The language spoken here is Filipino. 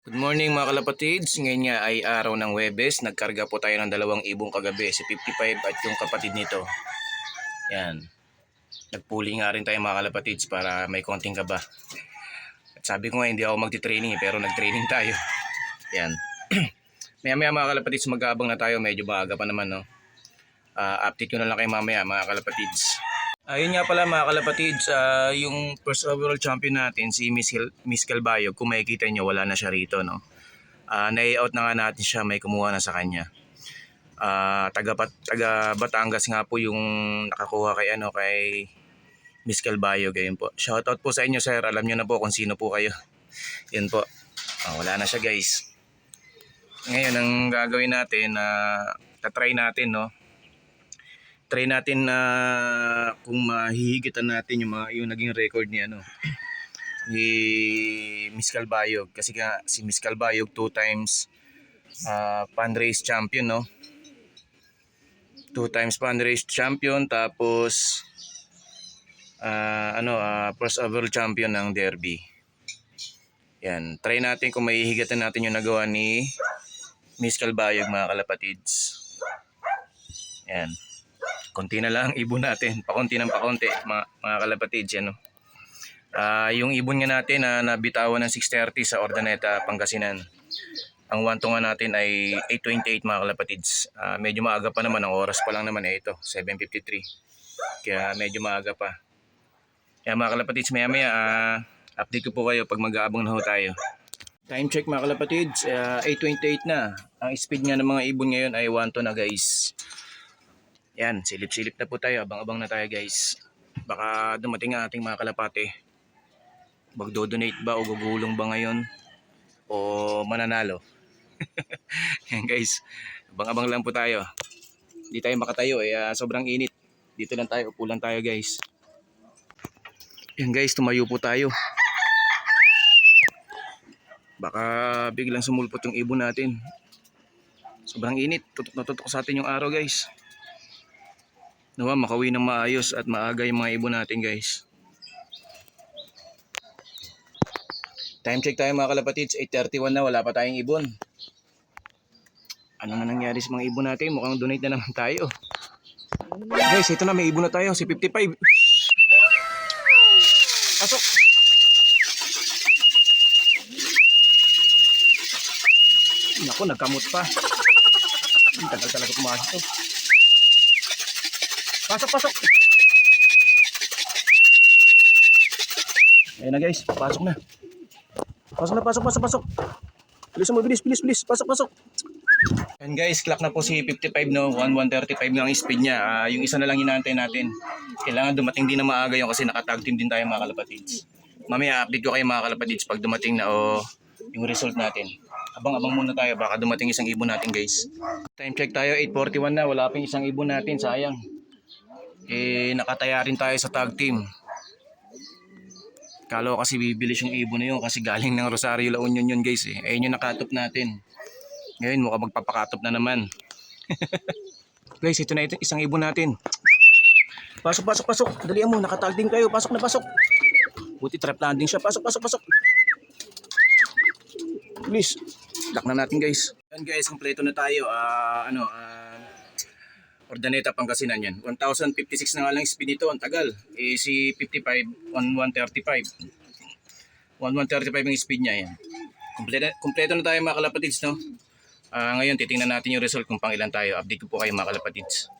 Good morning mga kalapatids. Ngayon nga ay araw ng Huwebes. Nagkarga po tayo ng dalawang ibong kagabi, si 55 at yung kapatid nito. Yan. Nagpuli nga rin tayo mga kalapatids para may konting kaba. At sabi ko nga hindi ako magti-training pero nag-training tayo. Yan. Maya mga kalapatids mag-aabang na tayo. Medyo maaga pa naman, no? Update ko na lang kayo mamaya mga kalapatids. Ayun nga pala mga kalapatids, yung first overall champion natin si Miss Calbayog, kung makikita nyo wala na siya rito, no? Na-out na nga natin siya, may kumuha na sa kanya. Taga Batangas nga po yung nakakuha kay Miss Calbayog. Ayun po. Shoutout po sa inyo sir, alam nyo na po kung sino po kayo. Yun po. Wala na siya guys. Ngayon ang gagawin natin, tatry natin, no? Try natin na kung mahihigitan natin yung naging record ni ni Miss Calbayog, kasi nga si Miss Calbayog 2 times fundraise champion, no? 2 times fundraise champion, tapos first overall champion ng Derby. Yan, try natin kung mahihigatan natin yung nagawa ni Miss Calbayog mga kalapatids. Yan. Konti na lang ang ibon natin, pakonti ng pakonti mga kalapatids, yan, no? Yung ibon nga natin nabitawan ng 6:30 sa Ordaneta, Pangasinan. Ang wanto nga natin ay 8:28 mga kalapatids. Medyo maaga pa naman, ang oras pa lang naman ito, 7:53. Kaya medyo maaga pa. Kaya mga kalapatids, maya update ko po kayo pag mag-aabang na ho tayo. Time check mga kalapatids, 8:28 na. Ang speed nga ng mga ibon ngayon ay 1 na guys. Yan, silip-silip na po tayo, abang-abang na tayo guys. Baka dumating ang ating mga kalapate. Magdo-donate ba o gugulong ba ngayon? O mananalo? Yan guys, abang-abang lang po tayo. Hindi tayo makatayo, sobrang init. Dito lang tayo, upo lang tayo guys. Yan guys, tumayo po tayo. Baka biglang sumulpot yung ibon natin. Sobrang init, tutok na tutok sa atin yung araw guys. Nawa makauwi ng maayos at maaga yung mga ibon natin guys. Time check tayo mga kalapatids, 8:31 na, wala pa tayong ibon. Ano na nangyari sa mga ibon natin? Mukhang donate na naman tayo. Guys, ito na, may ibon na tayo, si 55. Pasok! Naku, nagkamot pa. Ang tagal talaga pumasok to. Pasok! Ayan na guys, pasok na. Pasok. Bilis. Pasok. And guys, clock na po si 55, no? 1:35 na ang speed niya. Yung isa na lang hinahantay natin. Kailangan dumating din na maaga yun kasi nakatag team din tayo mga kalapatids. Mamaya update ko kayo mga kalapatids pag dumating na yung result natin. Abang-abang muna tayo, baka dumating isang ibon natin guys. Time check tayo, 8:41 na, wala pa yung isang ibon natin, sayang. Nakataya rin tayo sa tag team. Kala ko kasi bibilis yung ibon na yun kasi galing ng Rosario La Union yun guys. Ayun yung nakatop natin. Ngayon mukhang magpapakatop na naman. Guys, ito na isang ibon natin. Pasok. Dalihan mo, nakatag din kayo. Pasok. Buti trap landing siya. Pasok. Please, lock na natin guys. Yan guys, kompleto na tayo. Ordaneta, Pangasinan yan. 1,056 na nga lang speed nito, ang tagal. Si 55, 1,135. 1,135 yung speed niya yan. Kompleto na tayo mga kalapatids, no? Ngayon, titingnan natin yung result kung pang ilan tayo. Update ko po kayo mga kalapatids.